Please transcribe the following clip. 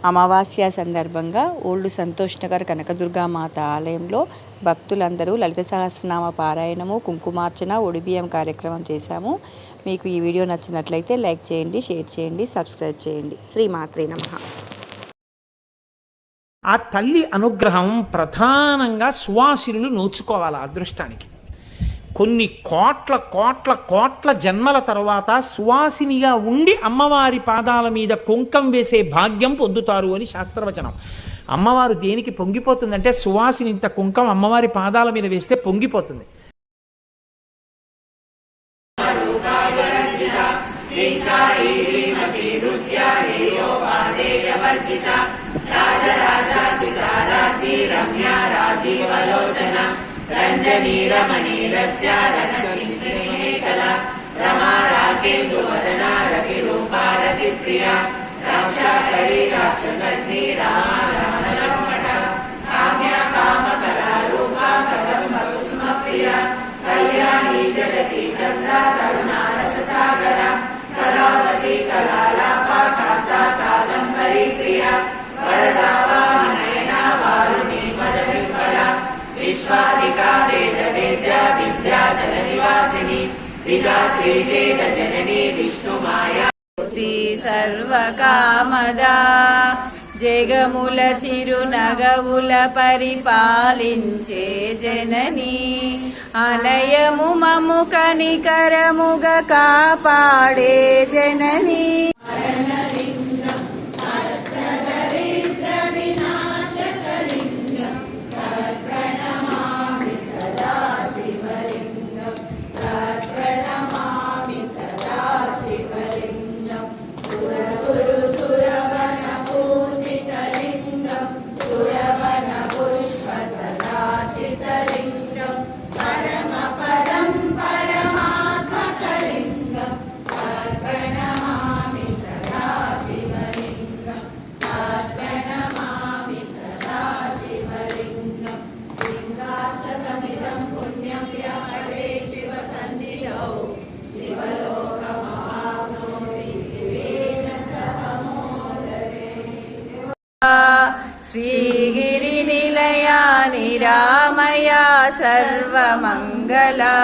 అమావాస్య సందర్భంగా ఓల్డ్ సంతోష్ నగర్ కనకదుర్గామాత ఆలయంలో భక్తులందరూ లలిత సహస్రనామ పారాయణము, కుంకుమార్చన, ఒడిబియ్యం కార్యక్రమం చేశాము. మీకు ఈ వీడియో నచ్చినట్లయితే లైక్ చేయండి, షేర్ చేయండి, సబ్స్క్రైబ్ చేయండి. శ్రీమాత్రే నమః. ఆ తల్లి అనుగ్రహం ప్రధానంగా సువాసినులు నోచుకోవాలి. అదృష్టానికి కొన్ని కోట్ల కోట్ల కోట్ల జన్మల తర్వాత సువాసినిగా ఉండి అమ్మవారి పాదాల మీద కుంకం వేసే భాగ్యం పొందుతారు అని శాస్త్రవచనం. అమ్మవారు దేనికి పొంగిపోతుందంటే సువాసిని ఇంత కుంకం అమ్మవారి పాదాల మీద వేస్తే పొంగిపోతుంది. రంజనీ రమణీరస్య రత్నకలా రమా రాకేందు వదనా రవి రూపా రతి ప్రియా రాక్షాకరీ రాక్షసగ్ని రామా రామలక్ష్మణ కామ్యా కామకలా రూపా కదంబ కుసుమ ప్రియా కళ్యాణీ జగతి కందా కరుణా రస సాగర కళావతి కళాలాపా కాంతా కాదంబరీ ప్రియా వరదా వామనయనా వారుణి మదవిఫల విశ్వాదికా వేద వేద్యా విద్యాచల నివాసిని విధాత్రి వేద జనని విష్ణు మాయా సర్వకామదా జగముల చిరునగవుల పరిపాలించే జనని అనయము మము కనికరముగ కాపాడే జనని శ్రీగిరి నిలయా నిరామయా సర్వమంగళా